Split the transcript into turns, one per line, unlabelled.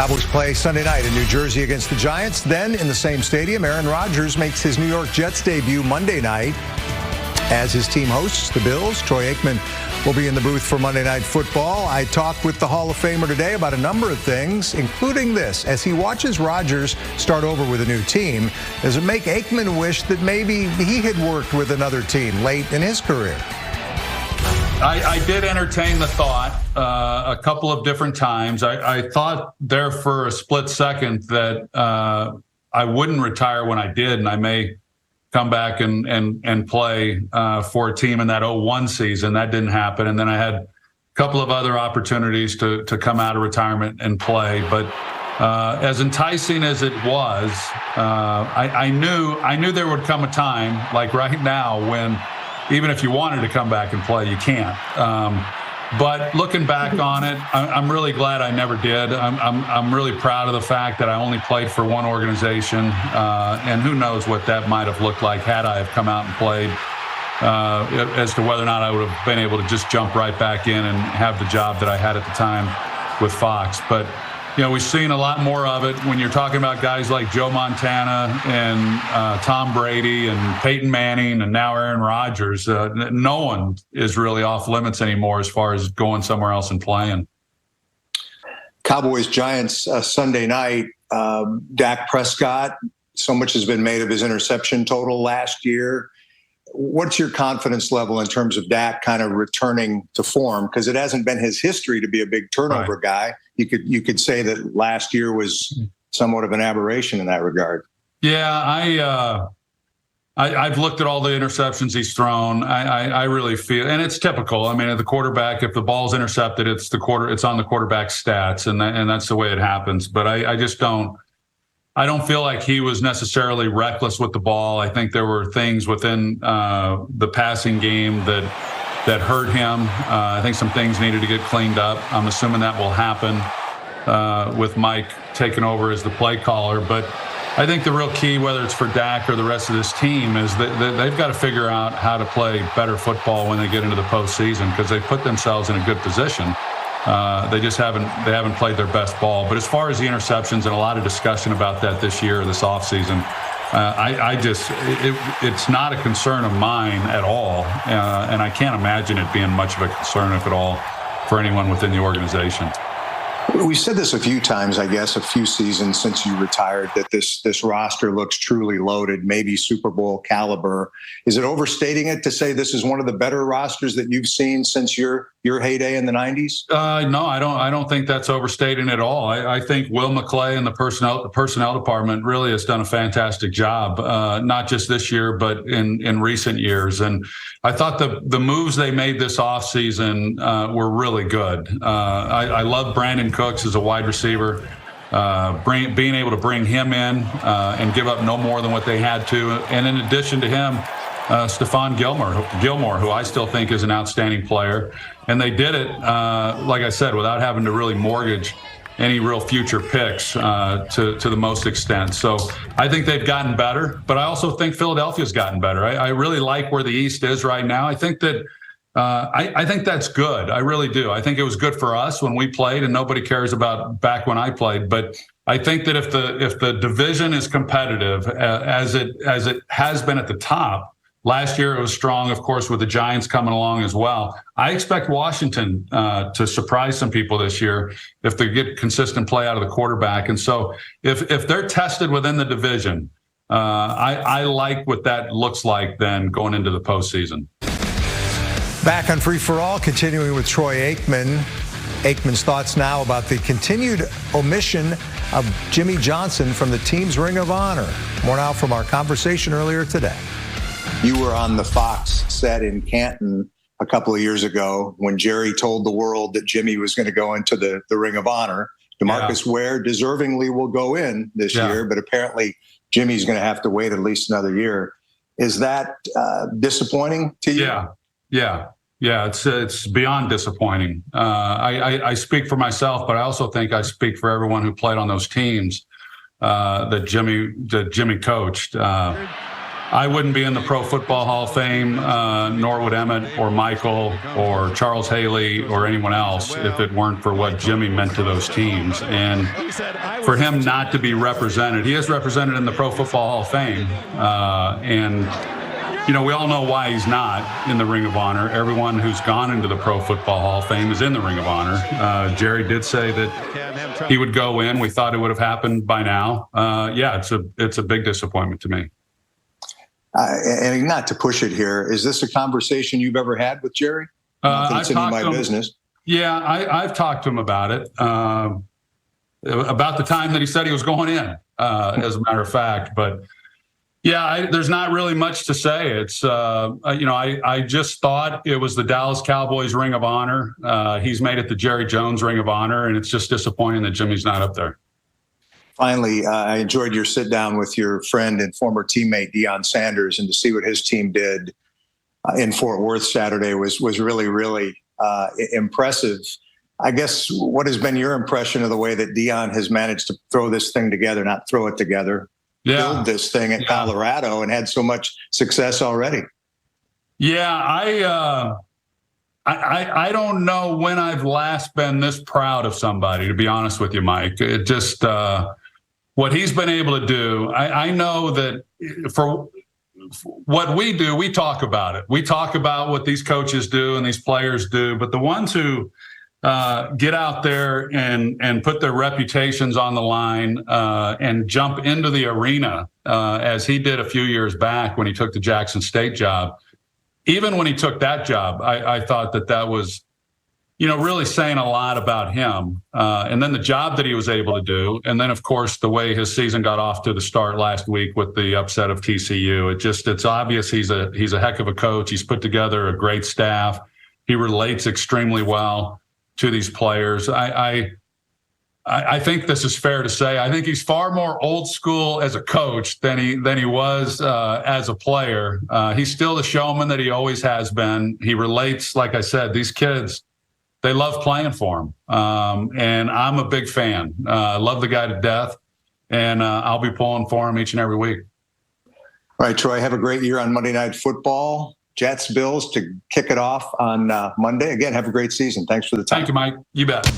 Cowboys play Sunday night in New Jersey against the Giants. Then in the same stadium, Aaron Rodgers makes his New York Jets debut Monday night as his team hosts the Bills. Troy Aikman will be in the booth for Monday Night Football. I talked with the Hall of Famer today about a number of things, including this. As he watches Rodgers start over with a new team, does it make Aikman wish that maybe he had worked with another team late in his career?
I did entertain the thought a couple of different times. I thought there for a split second that I wouldn't retire when I did, and I may come back and play for a team in that 2001 season. That didn't happen. And then I had a couple of other opportunities to come out of retirement and play. But as enticing as it was, I knew there would come a time, like right now, when even if you wanted to come back and play, you can't. But looking back on it, I'm really glad I never did. I'm really proud of the fact that I only played for one organization, and who knows what that might have looked like had I have come out and played, as to whether or not I would have been able to just jump right back in and have the job that I had at the time with Fox. But you know, we've seen a lot more of it when you're talking about guys like Joe Montana and Tom Brady and Peyton Manning and now Aaron Rodgers. No one is really off limits anymore as far as going somewhere else and playing.
Cowboys Giants Sunday night. Dak Prescott, so much has been made of his interception total last year. What's your confidence level in terms of Dak kind of returning to form? Because it hasn't been his history to be a big turnover guy. You could say that last year was somewhat of an aberration in that regard. Yeah,
I've looked at all the interceptions he's thrown. I really feel, and it's typical. I mean, the quarterback, if the ball's intercepted, it's on the quarterback's stats, and that's the way it happens. But I just don't. I don't feel like he was necessarily reckless with the ball. I think there were things within the passing game that hurt him. I think some things needed to get cleaned up. I'm assuming that will happen with Mike taking over as the play caller. But I think the real key, whether it's for Dak or the rest of this team, is that they've got to figure out how to play better football when they get into the postseason, because they put themselves in a good position. They just haven't played their best ball. But as far as the interceptions, and a lot of discussion about that this year, this offseason, it's not a concern of mine at all. And I can't imagine it being much of a concern, if at all, for anyone within the organization.
We said this a few times, I guess, a few seasons since you retired, that this roster looks truly loaded, maybe Super Bowl caliber. Is it overstating it to say this is one of the better rosters that you've seen since your heyday in the 90s?
No, I don't think that's overstating at all. I think Will McClay and the personnel department really has done a fantastic job, not just this year, but in recent years. And I thought the moves they made this offseason were really good. I love Brandon Cooks as a wide receiver. Being able to bring him in and give up no more than what they had to. And in addition to him, Stephon Gilmore, who I still think is an outstanding player. And they did it, like I said, without having to really mortgage any real future picks to the most extent. So I think they've gotten better, but I also think Philadelphia's gotten better. I really like where the East is right now. I think that I think that's good. I really do. I think it was good for us when we played, and nobody cares about back when I played. But I think that if the division is competitive as it has been at the top, last year it was strong, of course, with the Giants coming along as well. I expect Washington to surprise some people this year if they get consistent play out of the quarterback. And so if they're tested within the division, I like what that looks like then going into the postseason.
Back on Free for All, continuing with Troy Aikman. Aikman's thoughts now about the continued omission of Jimmy Johnson from the team's Ring of Honor. More now from our conversation earlier today. You were on the Fox set in Canton a couple of years ago when Jerry told the world that Jimmy was going to go into the Ring of Honor. DeMarcus Ware deservingly will go in this year, but apparently Jimmy's going to have to wait at least another year. Is that disappointing to you?
Yeah, it's beyond disappointing. I speak for myself, but I also think I speak for everyone who played on those teams that Jimmy coached. I wouldn't be in the Pro Football Hall of Fame, nor would Emmett or Michael or Charles Haley or anyone else if it weren't for what Jimmy meant to those teams. And for him not to be represented, he is represented in the Pro Football Hall of Fame. And, you know, we all know why he's not in the Ring of Honor. Everyone who's gone into the Pro Football Hall of Fame is in the Ring of Honor. Jerry did say that he would go in. We thought it would have happened by now. Yeah, it's a big disappointment to me.
And not to push it here, is this a conversation you've ever had with Jerry? It's any of my business.
Yeah, I've talked to him about it, about the time that he said he was going in, as a matter of fact. But yeah, there's not really much to say. It's, I just thought it was the Dallas Cowboys Ring of Honor. He's made it the Jerry Jones Ring of Honor, and it's just disappointing that Jimmy's not up there.
Finally, I enjoyed your sit down with your friend and former teammate Deion Sanders, and to see what his team did in Fort Worth Saturday was really, really impressive. I guess, what has been your impression of the way that Deion has managed to throw this thing together, not throw it together, build this thing in Colorado, and had so much success already? Yeah,
I don't know when I've last been this proud of somebody, to be honest with you, Mike. It just what he's been able to do. I know that for what we do, we talk about it. We talk about what these coaches do and these players do, but the ones who get out there and put their reputations on the line and jump into the arena, as he did a few years back when he took the Jackson State job. Even when he took that job, I thought that was, really saying a lot about him. And then the job that he was able to do. And then, of course, the way his season got off to the start last week with the upset of TCU. It's obvious he's a heck of a coach. He's put together a great staff. He relates extremely well to these players. I think this is fair to say. I think he's far more old school as a coach than he was as a player. He's still the showman that he always has been. He relates, like I said, these kids, they love playing for him. And I'm a big fan. I love the guy to death, and I'll be pulling for him each and every week.
All right, Troy, have a great year on Monday Night Football. Jets, Bills to kick it off on Monday. Again, have a great season. Thanks for the time.
Thank you, Mike. You bet.